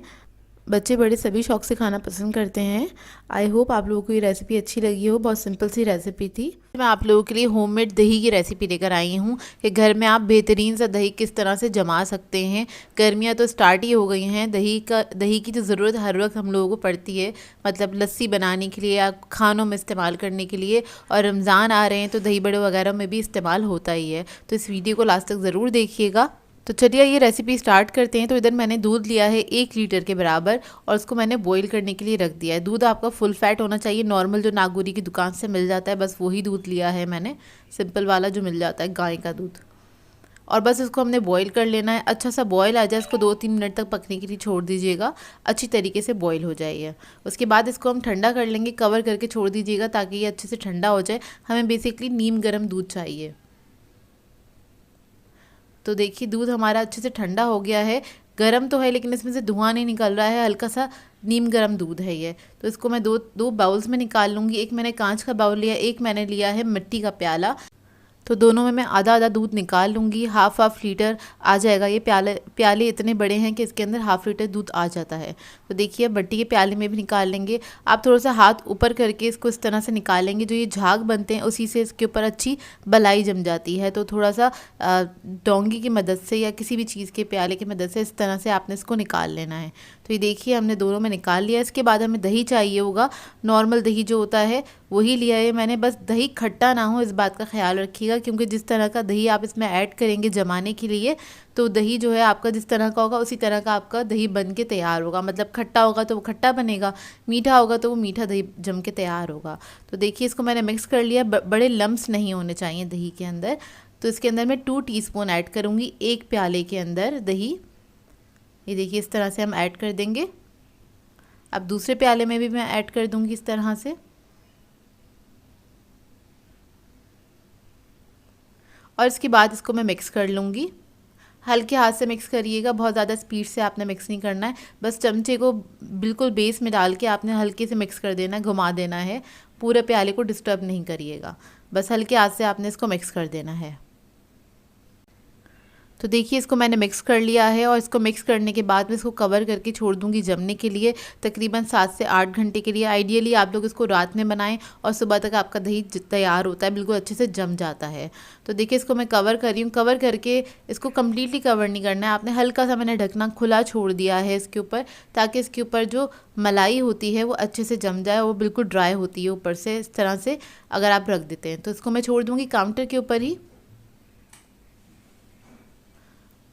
बच्चे बड़े सभी शौक से खाना पसंद करते हैं। आई होप आप लोगों को ये रेसिपी अच्छी लगी हो। बहुत सिंपल सी रेसिपी थी। मैं आप लोगों के लिए होममेड दही की रेसिपी लेकर आई हूँ कि घर में आप बेहतरीन सा दही किस तरह से जमा सकते हैं। गर्मियाँ तो स्टार्ट ही हो गई हैं, दही की तो ज़रूरत हर वक्त हम लोगों को पड़ती है, मतलब लस्सी बनाने के लिए या खानों में इस्तेमाल करने के लिए। और रमज़ान आ रहे हैं तो दही बड़े वगैरह में भी इस्तेमाल होता ही है। तो इस वीडियो को लास्ट तक ज़रूर देखिएगा। तो चलिए ये रेसिपी स्टार्ट करते हैं। तो इधर मैंने दूध लिया है 1 लीटर के बराबर और उसको मैंने बॉईल करने के लिए रख दिया है। दूध आपका फुल फैट होना चाहिए, नॉर्मल जो नागौरी की दुकान से मिल जाता है बस वही दूध लिया है मैंने, सिंपल वाला जो मिल जाता है गाय का दूध। और बस इसको हमने बॉईल कर लेना है। अच्छा सा बॉईल आ जाए इसको 2-3 मिनट तक पकने के लिए छोड़ दीजिएगा, अच्छी तरीके से बॉईल हो जाइए। उसके बाद इसको हम ठंडा कर लेंगे, कवर करके छोड़ दीजिएगा ताकि ये अच्छे से ठंडा हो जाए। हमें बेसिकली नीम गर्म दूध चाहिए। तो देखिए दूध हमारा अच्छे से ठंडा हो गया है, गरम तो है लेकिन इसमें से धुआं नहीं निकल रहा है, हल्का सा नीम गरम दूध है ये। तो इसको मैं दो बाउल्स में निकाल लूँगी। एक मैंने कांच का बाउल लिया, एक मैंने लिया है मिट्टी का प्याला। तो दोनों में मैं आधा आधा दूध निकाल लूँगी। हाफ लीटर आ जाएगा। ये प्याले इतने बड़े हैं कि इसके अंदर हाफ लीटर दूध आ जाता है। तो देखिए मिट्टी के प्याले में भी निकाल लेंगे। आप थोड़ा सा हाथ ऊपर करके इसको इस तरह से निकालेंगे, जो ये झाग बनते हैं उसी से इसके ऊपर अच्छी बलाई जम जाती है। तो थोड़ा सा डोंगी की मदद से या किसी भी चीज़ के प्याले की मदद से इस तरह से आपने इसको निकाल लेना है। तो ये देखिए हमने दोनों में निकाल लिया। इसके बाद हमें दही चाहिए होगा, नॉर्मल दही जो होता है वही लिया है मैंने। बस दही खट्टा ना हो इस बात का ख्याल रखिएगा, क्योंकि जिस तरह का दही आप इसमें ऐड करेंगे जमाने के लिए तो दही जो है आपका जिस तरह का होगा उसी तरह का आपका दही बन के तैयार होगा। मतलब खट्टा होगा तो वो खट्टा बनेगा, मीठा होगा तो वो मीठा दही जम के तैयार होगा। तो देखिए इसको मैंने मिक्स कर लिया। बड़े लम्स नहीं होने चाहिए दही के अंदर। तो इसके अंदर मैं 2 टीस्पून ऐड करूँगी 1 प्याले के अंदर दही। ये देखिए इस तरह से हम ऐड कर देंगे। अब दूसरे प्याले में भी मैं ऐड कर दूँगी इस तरह से। और इसके बाद इसको मैं मिक्स कर लूँगी। हल्के हाथ से मिक्स करिएगा, बहुत ज़्यादा स्पीड से आपने मिक्स नहीं करना है। बस चमचे को बिल्कुल बेस में डाल के आपने हल्के से मिक्स कर देना है, घुमा देना है। पूरे प्याले को डिस्टर्ब नहीं करिएगा, बस हल्के हाथ से आपने इसको मिक्स कर देना है। तो देखिए इसको मैंने मिक्स कर लिया है और इसको मिक्स करने के बाद मैं इसको कवर करके छोड़ दूंगी जमने के लिए तकरीबन 7 से 8 घंटे के लिए। आइडियली आप लोग इसको रात में बनाएं और सुबह तक आपका दही तैयार होता है, बिल्कुल अच्छे से जम जाता है। तो देखिए इसको मैं कवर कर रही हूँ। कवर करके इसको कम्प्लीटली कवर नहीं करना है आपने, हल्का सा मैंने ढकना खुला छोड़ दिया है इसके ऊपर, ताकि इसके ऊपर जो मलाई होती है वो अच्छे से जम जाए। वो बिल्कुल ड्राई होती है ऊपर से, इस तरह से अगर आप रख देते हैं। तो इसको मैं छोड़ दूँगी काउंटर के ऊपर ही।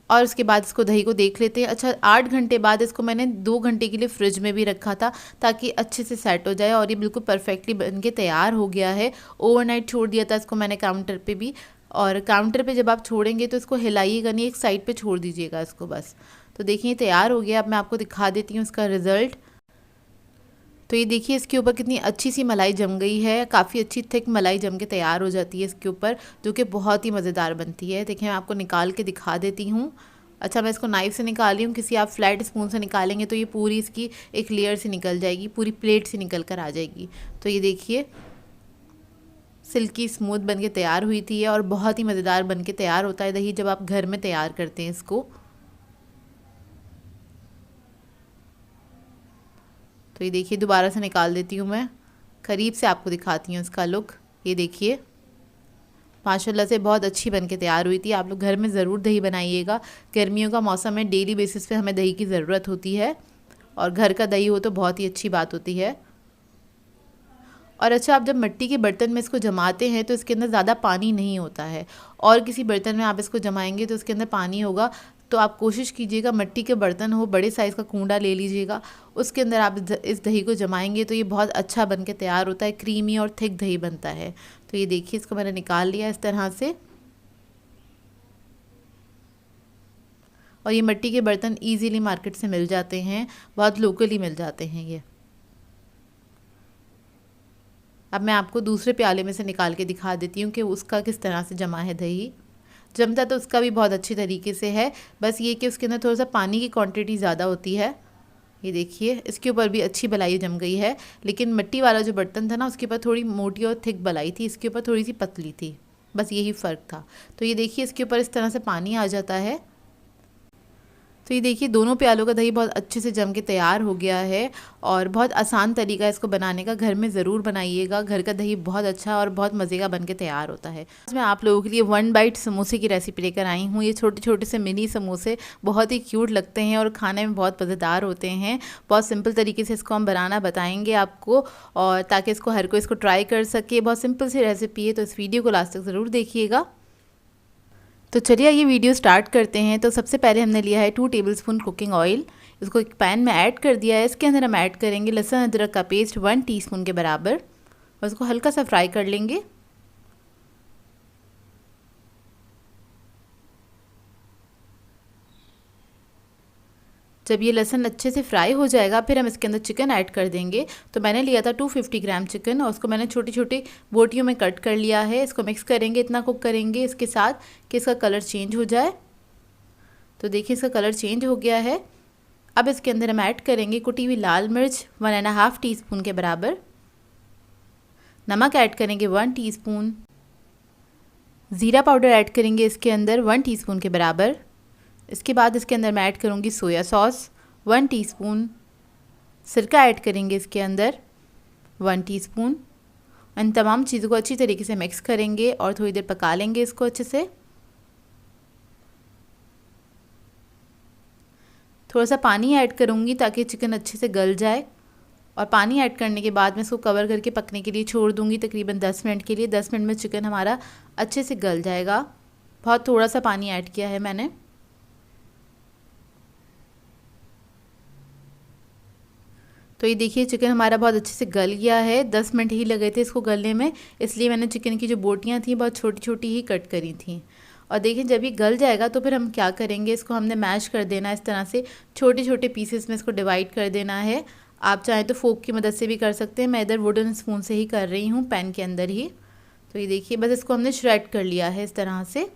और उसके बाद इसको दही को देख लेते हैं। अच्छा 8 घंटे बाद इसको मैंने 2 घंटे के लिए फ्रिज में भी रखा था ताकि अच्छे से सेट हो जाए और ये बिल्कुल परफेक्टली बन के तैयार हो गया है। ओवरनाइट छोड़ दिया था इसको मैंने काउंटर पे भी। और काउंटर पे जब आप छोड़ेंगे तो इसको हिलाइएगा नहीं, एक साइड पे छोड़ दीजिएगा इसको बस। तो देखिए तैयार हो गया। अब मैं आपको दिखा देती हूँ इसका रिज़ल्ट। तो ये देखिए इसके ऊपर कितनी अच्छी सी मलाई जम गई है, काफ़ी अच्छी थिक मलाई जम के तैयार हो जाती है इसके ऊपर, जो कि बहुत ही मज़ेदार बनती है। देखिए मैं आपको निकाल के दिखा देती हूँ। अच्छा मैं इसको नाइफ़ से निकाली हूँ, किसी आप फ्लैट स्पून से निकालेंगे तो ये पूरी इसकी एक लेयर से निकल जाएगी, पूरी प्लेट से निकल कर आ जाएगी। तो ये देखिए सिल्की स्मूथ बन के तैयार हुई थी और बहुत ही मज़ेदार बन के तैयार होता है दही जब आप घर में तैयार करते हैं इसको। तो ये देखिए दोबारा से निकाल देती हूँ मैं, करीब से आपको दिखाती हूँ इसका लुक। ये देखिए माशाल्लाह से बहुत अच्छी बन के तैयार हुई थी। आप लोग घर में ज़रूर दही बनाइएगा। गर्मियों का मौसम है, डेली बेसिस पे हमें दही की ज़रूरत होती है और घर का दही हो तो बहुत ही अच्छी बात होती है। और अच्छा आप जब मिट्टी के बर्तन में इसको जमाते हैं तो इसके अंदर ज़्यादा पानी नहीं होता है, और किसी बर्तन में आप इसको जमाएंगे तो इसके अंदर पानी होगा। तो आप कोशिश कीजिएगा मिट्टी के बर्तन हो, बड़े साइज़ का कूंडा ले लीजिएगा, उसके अंदर आप इस दही को जमाएंगे तो ये बहुत अच्छा बन के तैयार होता है, क्रीमी और थिक दही बनता है। तो ये देखिए इसको मैंने निकाल लिया इस तरह से। और ये मिट्टी के बर्तन ईजीली मार्केट से मिल जाते हैं, बहुत लोकली मिल जाते हैं ये। अब मैं आपको दूसरे प्याले में से निकाल के दिखा देती हूँ कि उसका किस तरह से जमा है दही। जमता तो उसका भी बहुत अच्छी तरीके से है, बस ये कि उसके अंदर थोड़ा सा पानी की क्वांटिटी ज़्यादा होती है। ये देखिए इसके ऊपर भी अच्छी बलाई जम गई है, लेकिन मिट्टी वाला जो बर्तन था ना उसके ऊपर थोड़ी मोटी और थिक बलाई थी, इसके ऊपर थोड़ी सी पतली थी, बस यही फ़र्क था। तो ये देखिए इसके ऊपर इस तरह से पानी आ जाता है। तो ये देखिए दोनों प्यालों का दही बहुत अच्छे से जम के तैयार हो गया है और बहुत आसान तरीका है इसको बनाने का। घर में ज़रूर बनाइएगा, घर का दही बहुत अच्छा और बहुत मज़े का बन के तैयार होता है। आज मैं आप लोगों के लिए 1 बाइट समोसे की रेसिपी लेकर आई हूँ। ये छोटे छोटे से मिनी समोसे बहुत ही क्यूट लगते हैं और खाने में बहुत मज़ेदार होते हैं। बहुत सिंपल तरीके से इसको हम बनाना बताएंगे आपको, और ताकि इसको हर कोई इसको ट्राई कर सके। बहुत सिंपल सी रेसिपी है, तो इस वीडियो को लास्ट तक ज़रूर देखिएगा। तो चलिए ये वीडियो स्टार्ट करते हैं। तो सबसे पहले हमने लिया है 2 टेबलस्पून कुकिंग ऑयल, इसको एक पैन में ऐड कर दिया है। इसके अंदर हम ऐड करेंगे लहसुन अदरक का पेस्ट 1 टीस्पून के बराबर, और उसको हल्का सा फ्राई कर लेंगे। जब ये लहसुन अच्छे से फ्राई हो जाएगा फिर हम इसके अंदर चिकन ऐड कर देंगे। तो मैंने लिया था 250 ग्राम चिकन और उसको मैंने छोटी छोटी बोटियों में कट कर लिया है। इसको मिक्स करेंगे, इतना कुक करेंगे इसके साथ कि इसका कलर चेंज हो जाए। तो देखिए इसका कलर चेंज हो गया है। अब इसके अंदर हम ऐड करेंगे कुटी हुई लाल मिर्च 1.5 टीस्पून के बराबर, नमक ऐड करेंगे 1 टीस्पून, ज़ीरा पाउडर ऐड करेंगे इसके अंदर 1 टीस्पून के बराबर। इसके बाद इसके अंदर मैं ऐड करूँगी सोया सॉस 1 टीस्पून, सिरका ऐड करेंगे इसके अंदर 1 टीस्पून। इन तमाम चीज़ों को अच्छी तरीके से मिक्स करेंगे और थोड़ी देर पका लेंगे इसको अच्छे से। थोड़ा सा पानी ऐड करूँगी ताकि चिकन अच्छे से गल जाए, और पानी ऐड करने के बाद मैं इसको कवर करके पकने के लिए छोड़ दूँगी तकरीबन 10 मिनट के लिए। 10 मिनट में चिकन हमारा अच्छे से गल जाएगा। बहुत थोड़ा सा पानी ऐड किया है मैंने। तो ये देखिए चिकन हमारा बहुत अच्छे से गल गया है, 10 मिनट ही लगे थे इसको गलने में, इसलिए मैंने चिकन की जो बोटियाँ थी बहुत छोटी छोटी ही कट करी थी। और देखिए जब ये गल जाएगा तो फिर हम क्या करेंगे, इसको हमने मैश कर देना, इस तरह से छोटे छोटे पीसेस में इसको डिवाइड कर देना है। आप चाहें तो फोक की मदद से भी कर सकते हैं, मैं इधर वुडन स्पून से ही कर रही हूँ पैन के अंदर ही। तो ये देखिए बस इसको हमने श्रेड कर लिया है इस तरह से।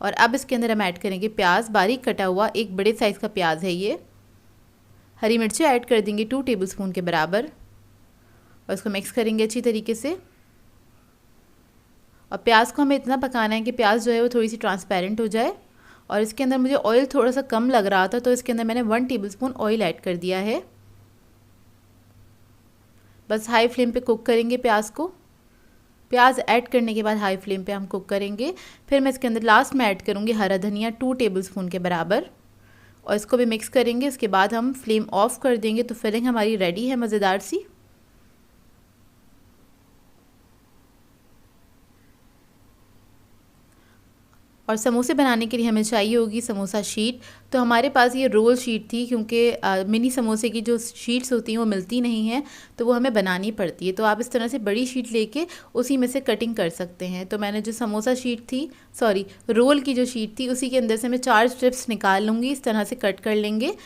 और अब इसके अंदर हम ऐड करेंगे प्याज, बारीक कटा हुआ एक बड़े साइज़ का प्याज है ये। हरी मिर्ची ऐड कर देंगे 2 टेबलस्पून के बराबर और इसको मिक्स करेंगे अच्छी तरीके से। और प्याज को हमें इतना पकाना है कि प्याज जो है वो थोड़ी सी ट्रांसपेरेंट हो जाए। और इसके अंदर मुझे ऑयल थोड़ा सा कम लग रहा था, तो इसके अंदर मैंने 1 टेबलस्पून ऑयल ऐड कर दिया है। बस हाई फ्लेम पे कुक करेंगे प्याज को। प्याज ऐड करने के बाद हाई फ्लेम पे हम कुक करेंगे। फिर मैं इसके अंदर लास्ट में ऐड करूँगी हरा धनिया 2 टेबलस्पून के बराबर और इसको भी मिक्स करेंगे। इसके बाद हम फ्लेम ऑफ कर देंगे। तो फिलिंग हमारी रेडी है मज़ेदार सी। और समोसे बनाने के लिए हमें चाहिए होगी समोसा शीट। तो हमारे पास ये रोल शीट थी, क्योंकि मिनी समोसे की जो शीट्स होती हैं वो मिलती नहीं हैं, तो वो हमें बनानी पड़ती है। तो आप इस तरह से बड़ी शीट लेके उसी में से कटिंग कर सकते हैं। तो मैंने जो समोसा शीट थी, सॉरी रोल की जो शीट थी, उसी के अंदर से मैं 4 स्ट्रिप्स निकाल लूँगी, इस तरह से कट कर लेंगे।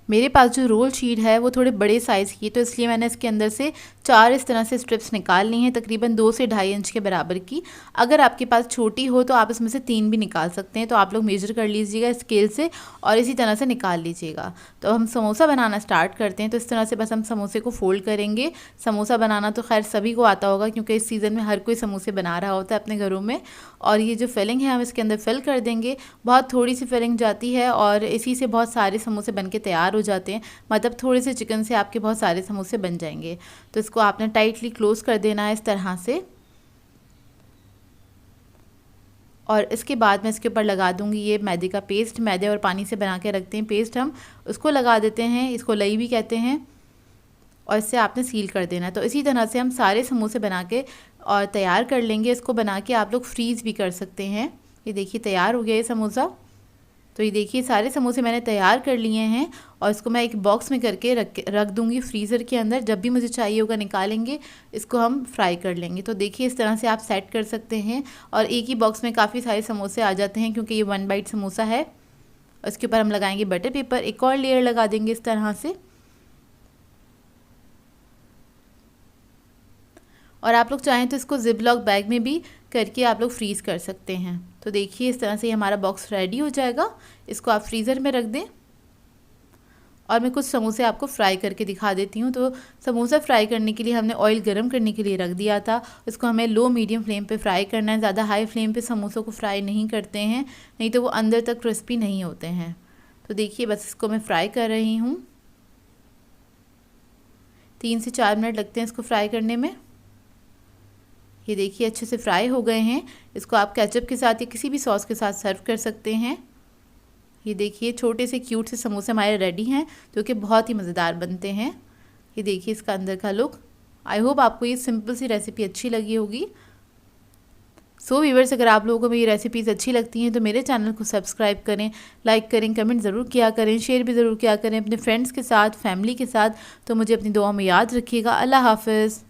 मेरे पास जो रोल शीट है वो थोड़े बड़े साइज़ की, तो इसलिए मैंने इसके अंदर से 4 इस तरह से स्ट्रिप्स निकाल ली हैं, तकरीबन 2 से 2.5 इंच के बराबर की। अगर आपके पास छोटी हो तो आप इसमें से 3 भी निकाल सकते हैं। तो आप लोग मेजर कर लीजिएगा स्केल से और इसी तरह से निकाल लीजिएगा। तो हम समोसा बनाना स्टार्ट करते हैं। तो इस तरह से बस हम समोसे को फोल्ड करेंगे। समोसा बनाना तो खैर सभी को आता होगा, क्योंकि इस सीज़न में हर कोई समोसे बना रहा होता है अपने घरों में। और ये जो फिलिंग है हम इसके अंदर फिल कर देंगे। बहुत थोड़ी सी फिलिंग जाती है और इसी से बहुत सारे समोसे बन के तैयार हो जाते हैं। मतलब थोड़े से चिकन से आपके बहुत सारे समोसे बन जाएंगे। तो इसको आपने टाइटली क्लोज कर देना है इस तरह से। और इसके बाद मैं इसके ऊपर लगा दूंगी ये मैदे का पेस्ट। मैदे और पानी से बना के रखते हैं पेस्ट, हम उसको लगा देते हैं। इसको लई भी कहते हैं। और इससे आपने सील कर देना है। तो इसी तरह से हम सारे समोसे बना के और तैयार कर लेंगे। इसको बना के आप लोग फ्रीज़ भी कर सकते हैं। ये देखिए तैयार हो गया ये समोसा। तो ये देखिए सारे समोसे मैंने तैयार कर लिए हैं और इसको मैं एक बॉक्स में करके रख दूँगी फ्रीज़र के अंदर। जब भी मुझे चाहिए होगा निकालेंगे, इसको हम फ्राई कर लेंगे। तो देखिए इस तरह से आप सेट कर सकते हैं और एक ही बॉक्स में काफ़ी सारे समोसे आ जाते हैं, क्योंकि ये 1 बाइट समोसा है। उसके ऊपर हम लगाएंगे बटर पेपर, एक और लेयर लगा देंगे इस तरह से। और आप लोग चाहें तो इसको जिप-लॉक बैग में भी करके आप लोग फ्रीज़ कर सकते हैं। तो देखिए इस तरह से हमारा बॉक्स रेडी हो जाएगा। इसको आप फ्रीज़र में रख दें। और मैं कुछ समोसे आपको फ्राई करके दिखा देती हूँ। तो समोसा फ्राई करने के लिए हमने ऑयल गर्म करने के लिए रख दिया था। इसको हमें लो मीडियम फ्लेम पे फ्राई करना है। ज़्यादा हाई फ्लेम पे समोसों को फ्राई नहीं करते हैं, नहीं तो वो अंदर तक क्रिस्पी नहीं होते हैं। तो देखिए बस इसको मैं फ्राई कर रही हूँ। 3 से 4 मिनट लगते हैं इसको फ्राई करने में। ये देखिए अच्छे से फ्राई हो गए हैं। इसको आप केचप के साथ या किसी भी सॉस के साथ सर्व कर सकते हैं। ये देखिए छोटे से क्यूट से समोसे हमारे रेडी हैं, जो कि बहुत ही मज़ेदार बनते हैं। ये देखिए इसका अंदर का लुक। आई होप आपको ये सिंपल सी रेसिपी अच्छी लगी होगी। सो व्यूअर्स, अगर आप लोगों को मेरी रेसिपीज़ अच्छी लगती हैं तो मेरे चैनल को सब्सक्राइब करें, लाइक करें, कमेंट ज़रूर किया करें, शेयर भी ज़रूर किया करें अपने फ्रेंड्स के साथ, फैमिली के साथ। तो मुझे अपनी दुआ में याद रखिएगा। अल्लाह हाफ़िज़।